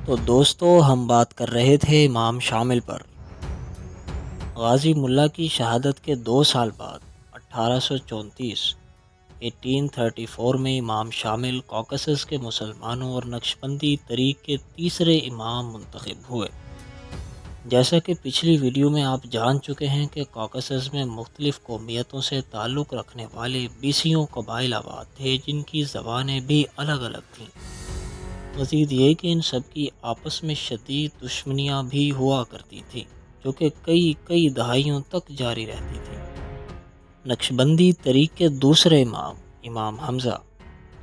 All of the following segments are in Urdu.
تو دوستو ہم بات کر رہے تھے امام شامل پر۔ غازی ملا کی شہادت کے 2 سال بعد 1834 میں امام شامل کوکسس کے مسلمانوں اور نقشبندی طریق کے تیسرے امام منتخب ہوئے۔ جیسا کہ پچھلی ویڈیو میں آپ جان چکے ہیں کہ کوکسس میں مختلف قومیتوں سے تعلق رکھنے والے 20 قبائل آباد تھے جن کی زبانیں بھی الگ الگ تھیں۔ مزید یہ کہ ان سب کی آپس میں شدید دشمنیاں بھی ہوا کرتی تھیں جو کہ کئی دہائیوں تک جاری رہتی تھیں۔ نقشبندی طریق کے دوسرے امام حمزہ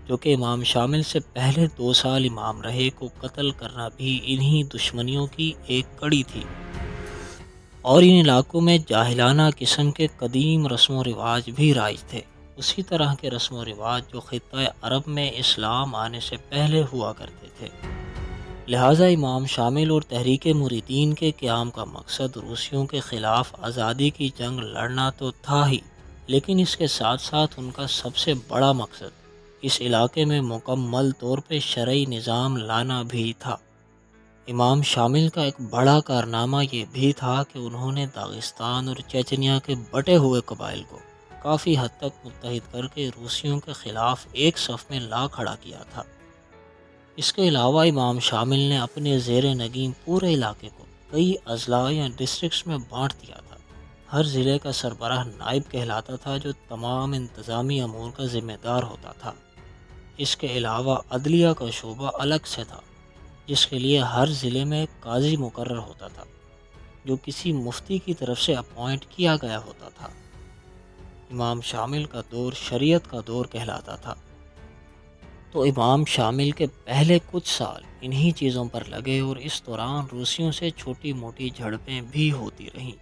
جو کہ امام شامل سے پہلے 2 سال امام رہے کو قتل کرنا بھی انہی دشمنیوں کی ایک کڑی تھی، اور ان علاقوں میں جاہلانہ قسم کے قدیم رسم و رواج بھی رائج تھے، اسی طرح کے رسم و رواج جو خطہ عرب میں اسلام آنے سے پہلے ہوا کرتے تھے۔ لہٰذا امام شامل اور تحریک مریدین کے قیام کا مقصد روسیوں کے خلاف آزادی کی جنگ لڑنا تو تھا ہی، لیکن اس کے ساتھ ساتھ ان کا سب سے بڑا مقصد اس علاقے میں مکمل طور پہ شرعی نظام لانا بھی تھا۔ امام شامل کا ایک بڑا کارنامہ یہ بھی تھا کہ انہوں نے داغستان اور چیچنیا کے بٹے ہوئے قبائل کو کافی حد تک متحد کر کے روسیوں کے خلاف ایک صف میں لا کھڑا کیا تھا۔ اس کے علاوہ امام شامل نے اپنے زیر نگین پورے علاقے کو کئی اضلاع یا ڈسٹرکٹس میں بانٹ دیا تھا۔ ہر ضلع کا سربراہ نائب کہلاتا تھا جو تمام انتظامی امور کا ذمہ دار ہوتا تھا۔ اس کے علاوہ عدلیہ کا شعبہ الگ سے تھا جس کے لیے ہر ضلع میں ایک قاضی مقرر ہوتا تھا جو کسی مفتی کی طرف سے اپوائنٹ کیا گیا ہوتا تھا۔ امام شامل کا دور شریعت کا دور کہلاتا تھا، تو امام شامل کے پہلے کچھ سال انہی چیزوں پر لگے اور اس دوران روسیوں سے چھوٹی موٹی جھڑپیں بھی ہوتی رہیں۔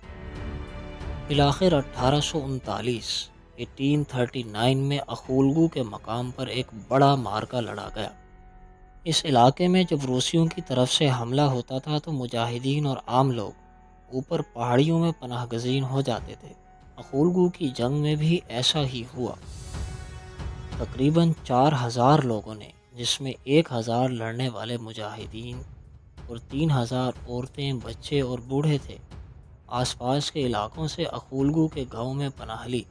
بالآخر 1839 میں اخولگو کے مقام پر ایک بڑا معرکہ لڑا گیا۔ اس علاقے میں جب روسیوں کی طرف سے حملہ ہوتا تھا تو مجاہدین اور عام لوگ اوپر پہاڑیوں میں پناہ گزین ہو جاتے تھے۔ اخولگو کی جنگ میں بھی ایسا ہی ہوا۔ تقریباً 4000 لوگوں نے، جس میں 1000 لڑنے والے مجاہدین اور 3000 عورتیں، بچے اور بوڑھے تھے، آس پاس کے علاقوں سے اخولگو کے گاؤں میں پناہ لی۔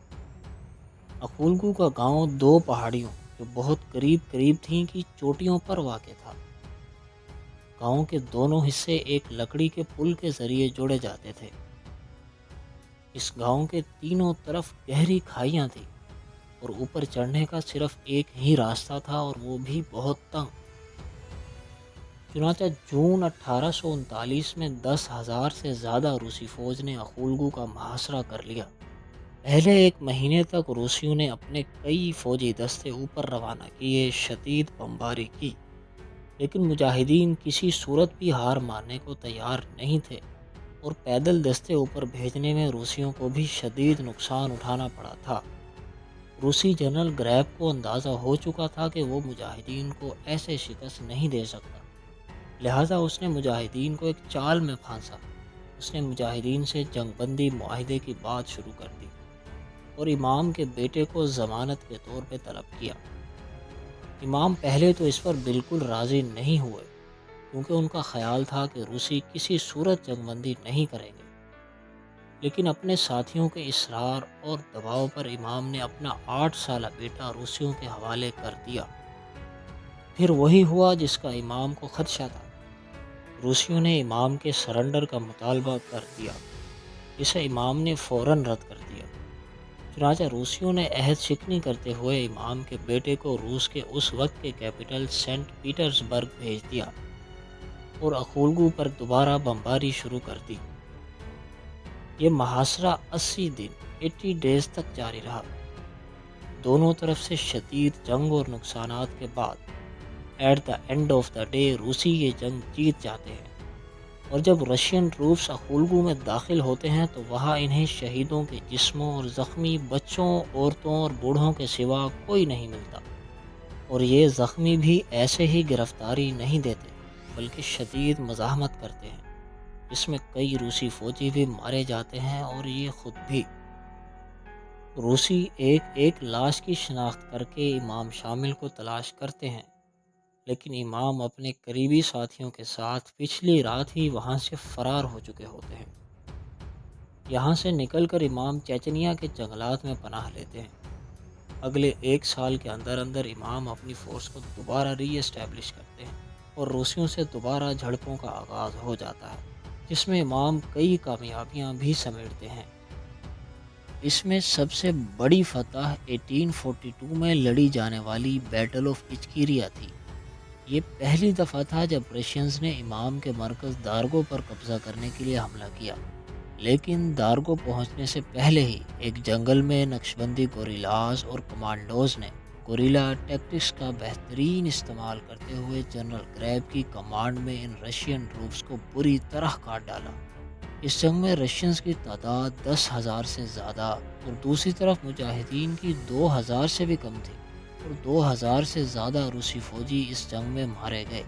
اخولگو کا گاؤں 2 پہاڑیوں جو بہت قریب تھیں کی چوٹیوں پر واقع تھا۔ گاؤں کے دونوں حصے ایک لکڑی کے پل کے ذریعے جوڑے جاتے تھے۔ اس گاؤں کے تینوں طرف گہری کھائیاں تھیں اور اوپر چڑھنے کا صرف ایک ہی راستہ تھا اور وہ بھی بہت تنگ۔ چنانچہ جون 1839 میں 10,000 سے زیادہ روسی فوج نے اخولگو کا محاصرہ کر لیا۔ پہلے 1 مہینے تک روسیوں نے اپنے کئی فوجی دستے اوپر روانہ کیے، شدید بمباری کی، لیکن مجاہدین کسی صورت بھی ہار ماننے کو تیار نہیں تھے اور پیدل دستے اوپر بھیجنے میں روسیوں کو بھی شدید نقصان اٹھانا پڑا تھا۔ روسی جنرل گریب کو اندازہ ہو چکا تھا کہ وہ مجاہدین کو ایسے شکست نہیں دے سکتا، لہٰذا اس نے مجاہدین کو ایک چال میں پھانسا۔ اس نے مجاہدین سے جنگ بندی معاہدے کی بات شروع کر دی اور امام کے بیٹے کو ضمانت کے طور پہ طلب کیا۔ امام پہلے تو اس پر بالکل راضی نہیں ہوئے کیونکہ ان کا خیال تھا کہ روسی کسی صورت جنگ بندی نہیں کریں گے، لیکن اپنے ساتھیوں کے اصرار اور دباؤ پر امام نے اپنا 8 سالہ بیٹا روسیوں کے حوالے کر دیا۔ پھر وہی ہوا جس کا امام کو خدشہ تھا۔ روسیوں نے امام کے سرنڈر کا مطالبہ کر دیا جسے امام نے فوراً رد کر دیا۔ چنانچہ روسیوں نے عہد شکنی کرتے ہوئے امام کے بیٹے کو روس کے اس وقت کے کیپٹل سینٹ پیٹرز برگ بھیج دیا اور اخولگو پر دوبارہ بمباری شروع کر دی۔ یہ محاصرہ 80 ڈیز تک جاری رہا۔ دونوں طرف سے شدید جنگ اور نقصانات کے بعد at the end of the day روسی یہ جنگ جیت جاتے ہیں، اور جب رشین ٹروپس اخولگو میں داخل ہوتے ہیں تو وہاں انہیں شہیدوں کے جسموں اور زخمی بچوں، عورتوں اور بوڑھوں کے سوا کوئی نہیں ملتا، اور یہ زخمی بھی ایسے ہی گرفتاری نہیں دیتے بلکہ شدید مزاحمت کرتے ہیں، جس میں کئی روسی فوجی بھی مارے جاتے ہیں اور یہ خود بھی۔ روسی ایک لاش کی شناخت کر کے امام شامل کو تلاش کرتے ہیں، لیکن امام اپنے قریبی ساتھیوں کے ساتھ پچھلی رات ہی وہاں سے فرار ہو چکے ہوتے ہیں۔ یہاں سے نکل کر امام چیچنیا کے جنگلات میں پناہ لیتے ہیں۔ اگلے ایک سال کے اندر اندر امام اپنی فورس کو دوبارہ ری اسٹیبلش کرتے ہیں اور روسیوں سے دوبارہ جھڑپوں کا آغاز ہو جاتا ہے، جس میں امام کئی کامیابیاں بھی سمیٹتے ہیں۔ اس میں سب سے بڑی فتح 1842 میں لڑی جانے والی بیٹل آف اچکیریا تھی۔ یہ پہلی دفعہ تھا جب رشینز نے امام کے مرکز دارگو پر قبضہ کرنے کے لیے حملہ کیا، لیکن دارگو پہنچنے سے پہلے ہی ایک جنگل میں نقشبندی گوریلاز اور کمانڈوز نے گوریلا ٹیکٹکس کا بہترین استعمال کرتے ہوئے جنرل گریب کی کمانڈ میں ان رشین ٹروپس کو بری طرح کاٹ ڈالا۔ اس جنگ میں رشینز کی تعداد 10,000 سے زیادہ اور دوسری طرف مجاہدین کی 2,000 سے بھی کم تھی، اور 2,000 سے زیادہ روسی فوجی اس جنگ میں مارے گئے۔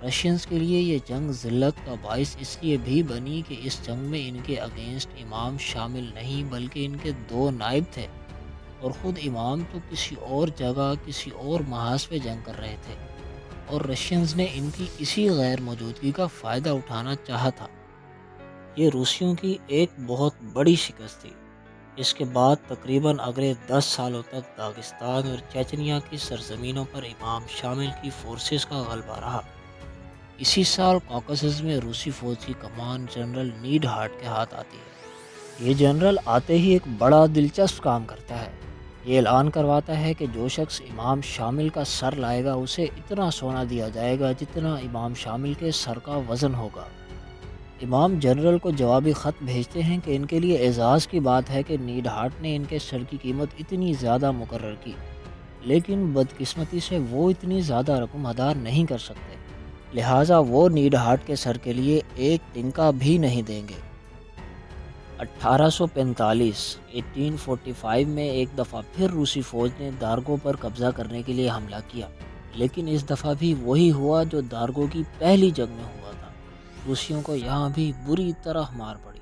رشینز کے لیے یہ جنگ ذلت کا باعث اس لیے بھی بنی کہ اس جنگ میں ان کے اگینسٹ امام شامل نہیں بلکہ ان کے 2 نائب تھے، اور خود امام تو کسی اور جگہ کسی اور محاذ پہ جنگ کر رہے تھے، اور رشینز نے ان کی اسی غیر موجودگی کا فائدہ اٹھانا چاہا تھا۔ یہ روسیوں کی ایک بہت بڑی شکست تھی۔ اس کے بعد تقریباً اگلے 10 سالوں تک داغستان اور چیچنیا کی سرزمینوں پر امام شامل کی فورسز کا غلبہ رہا۔ اسی سال کاکسس میں روسی فوج کی کمان جنرل نیڈ ہارٹ کے ہاتھ آتی ہے۔ یہ جنرل آتے ہی ایک بڑا دلچسپ کام کرتا ہے۔ یہ اعلان کرواتا ہے کہ جو شخص امام شامل کا سر لائے گا اسے اتنا سونا دیا جائے گا جتنا امام شامل کے سر کا وزن ہوگا۔ امام جنرل کو جوابی خط بھیجتے ہیں کہ ان کے لیے اعزاز کی بات ہے کہ نیڈ ہارٹ نے ان کے سر کی قیمت اتنی زیادہ مقرر کی، لیکن بدقسمتی سے وہ اتنی زیادہ رقم ادا نہیں کر سکتے، لہٰذا وہ نیڈ ہارٹ کے سر کے لیے ایک تنکا بھی نہیں دیں گے۔ 1845 میں ایک دفعہ پھر روسی فوج نے دارگو پر قبضہ کرنے کے لیے حملہ کیا، لیکن اس دفعہ بھی وہی ہوا جو دارگو کی پہلی جنگ میں ہوا تھا۔ روسیوں کو یہاں بھی بری طرح مار پڑی۔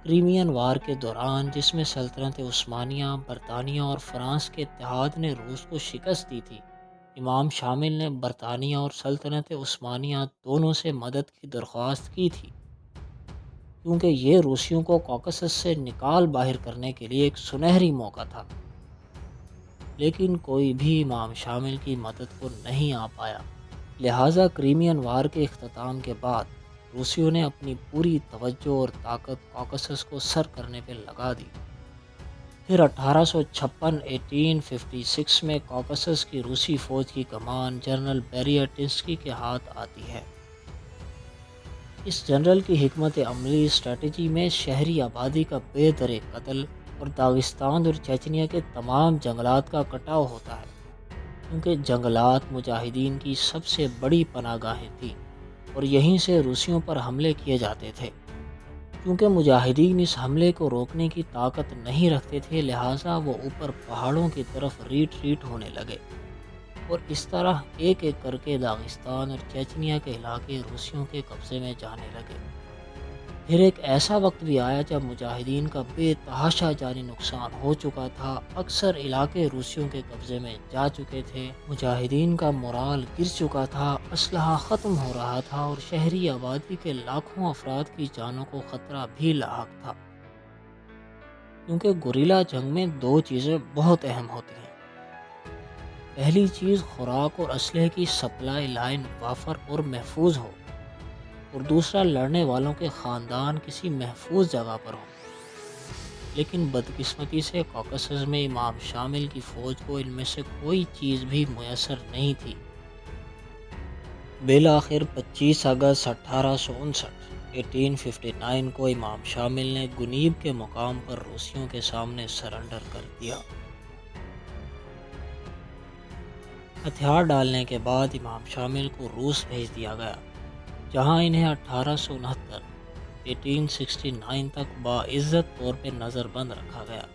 کریمین وار کے دوران، جس میں سلطنت عثمانیہ، برطانیہ اور فرانس کے اتحاد نے روس کو شکست دی تھی، امام شامل نے برطانیہ اور سلطنت عثمانیہ دونوں سے مدد کی درخواست کی تھی، کیونکہ یہ روسیوں کو کاکسس سے نکال باہر کرنے کے لیے ایک سنہری موقع تھا، لیکن کوئی بھی امام شامل کی مدد کو نہیں آ پایا۔ لہٰذا کریمین وار کے اختتام کے بعد روسیوں نے اپنی پوری توجہ اور طاقت کاکسس کو سر کرنے پہ لگا دی۔ پھر 1856 میں کاکسس کی روسی فوج کی کمان جنرل بیریاٹنسکی کے ہاتھ آتی ہے۔ اس جنرل کی حکمت عملی اسٹریٹجی میں شہری آبادی کا بے درے قتل اور داغستان اور چیچنیا کے تمام جنگلات کا کٹاؤ ہوتا ہے، کیونکہ جنگلات مجاہدین کی سب سے بڑی پناہ گاہیں تھیں اور یہیں سے روسیوں پر حملے کیے جاتے تھے۔ کیونکہ مجاہدین اس حملے کو روکنے کی طاقت نہیں رکھتے تھے، لہٰذا وہ اوپر پہاڑوں کی طرف ریٹریٹ ہونے لگے، اور اس طرح ایک ایک کر کے داغستان اور چیچنیا کے علاقے روسیوں کے قبضے میں جانے لگے۔ پھر ایک ایسا وقت بھی آیا جب مجاہدین کا بے تحاشا جانی نقصان ہو چکا تھا، اکثر علاقے روسیوں کے قبضے میں جا چکے تھے، مجاہدین کا مورال گر چکا تھا، اسلحہ ختم ہو رہا تھا، اور شہری آبادی کے لاکھوں افراد کی جانوں کو خطرہ بھی لاحق تھا۔ کیونکہ گوریلا جنگ میں 2 چیزیں بہت اہم ہوتی ہیں۔ پہلی چیز خوراک اور اسلحے کی سپلائی لائن وافر اور محفوظ ہو، اور دوسرا لڑنے والوں کے خاندان کسی محفوظ جگہ پر ہو۔ لیکن بدقسمتی سے کاکسس میں امام شامل کی فوج کو ان میں سے کوئی چیز بھی میسر نہیں تھی۔ بالآخر 25 اگست 1859 کو امام شامل نے گنیب کے مقام پر روسیوں کے سامنے سرنڈر کر دیا۔ ہتھیار ڈالنے کے بعد امام شامل کو روس بھیج دیا گیا، جہاں انہیں 1869 تک باعزت طور پہ نظر بند رکھا گیا۔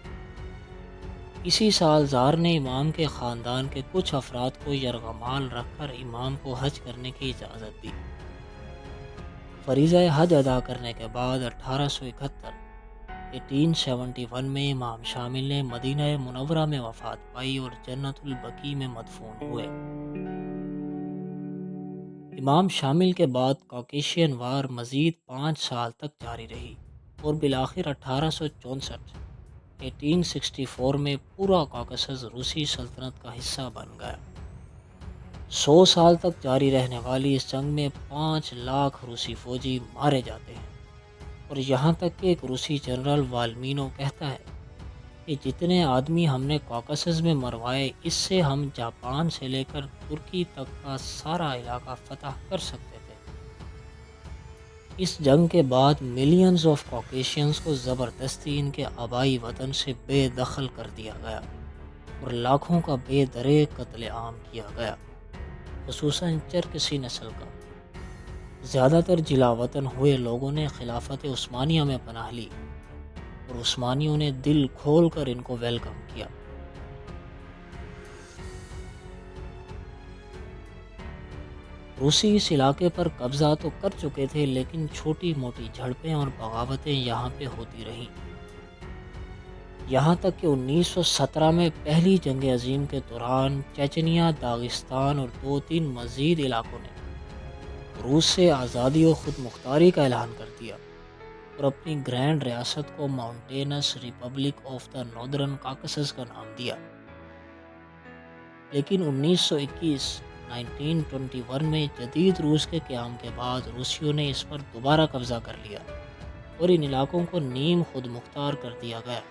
اسی سال زار نے امام کے خاندان کے کچھ افراد کو یرغمال رکھ کر امام کو حج کرنے کی اجازت دی۔ فریضہ حج ادا کرنے کے بعد 1871 1871 میں امام شامل نے مدینہ منورہ میں وفات پائی اور جنت البقیع میں مدفون ہوئے۔ امام شامل کے بعد کاکیشین وار مزید 5 سال تک جاری رہی اور بالآخر 1864 میں پورا کاکسس روسی سلطنت کا حصہ بن گیا۔ 100 سال تک جاری رہنے والی اس جنگ میں 5 لاکھ روسی فوجی مارے جاتے ہیں، اور یہاں تک کہ ایک روسی جنرل والمینو کہتا ہے کہ جتنے آدمی ہم نے کاکسس میں مروائے، اس سے ہم جاپان سے لے کر ترکی تک کا سارا علاقہ فتح کر سکتے تھے۔ اس جنگ کے بعد ملینز آف کاکیشینز کو زبردستی ان کے آبائی وطن سے بے دخل کر دیا گیا اور لاکھوں کا بے دریغ قتل عام کیا گیا، خصوصاً چرکسی نسل کا۔ زیادہ تر جلا وطن ہوئے لوگوں نے خلافت عثمانیہ میں پناہ لی اور عثمانیوں نے دل کھول کر ان کو ویلکم کیا۔ روسی اس علاقے پر قبضہ تو کر چکے تھے، لیکن چھوٹی موٹی جھڑپیں اور بغاوتیں یہاں پہ ہوتی رہیں، یہاں تک کہ 1917 میں پہلی جنگ عظیم کے دوران چیچنیا، داغستان اور 2-3 مزید علاقوں نے روس سے آزادی و خود مختاری کا اعلان کر دیا اور اپنی گرینڈ ریاست کو mountainous republic of the northern Caucasus کا نام دیا۔ لیکن 1921 میں جدید روس کے قیام کے بعد روسیوں نے اس پر دوبارہ قبضہ کر لیا اور ان علاقوں کو نیم خود مختار کر دیا گیا۔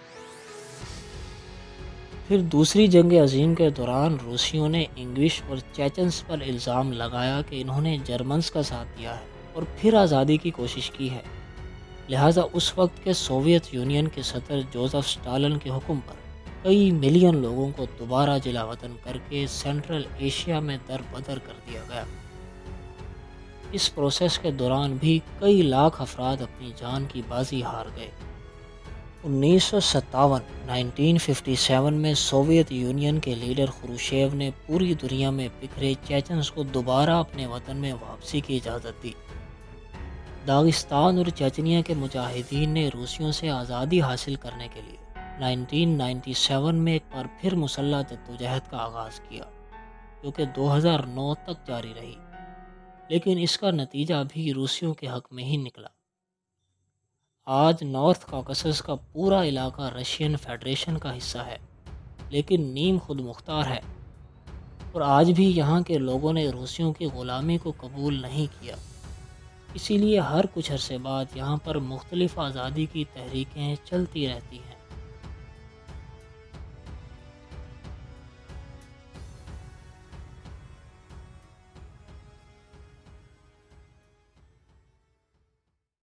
پھر دوسری جنگ عظیم کے دوران روسیوں نے انگلش اور چیچنس پر الزام لگایا کہ انہوں نے جرمنز کا ساتھ دیا ہے اور پھر آزادی کی کوشش کی ہے، لہٰذا اس وقت کے سوویت یونین کے صدر جوزف اسٹالن کے حکم پر کئی ملین لوگوں کو دوبارہ جلا وطن کر کے سینٹرل ایشیا میں در بدر کر دیا گیا۔ اس پروسیس کے دوران بھی کئی لاکھ افراد اپنی جان کی بازی ہار گئے۔ 1957 میں سوویت یونین کے لیڈر خروشیو نے پوری دنیا میں بکھرے چیچنز کو دوبارہ اپنے وطن میں واپسی کی اجازت دی۔ داغستان اور چیچنیا کے مجاہدین نے روسیوں سے آزادی حاصل کرنے کے لیے 1997 میں ایک بار پھر مسلح جدوجہد کا آغاز کیا، جو کہ 2009 تک جاری رہی، لیکن اس کا نتیجہ بھی روسیوں کے حق میں ہی نکلا۔ آج نارتھ کاکسس کا پورا علاقہ رشین فیڈریشن کا حصہ ہے، لیکن نیم خود مختار ہے، اور آج بھی یہاں کے لوگوں نے روسیوں کی غلامی کو قبول نہیں کیا۔ اسی لیے ہر کچھ عرصے بعد یہاں پر مختلف آزادی کی تحریکیں چلتی رہتی ہیں۔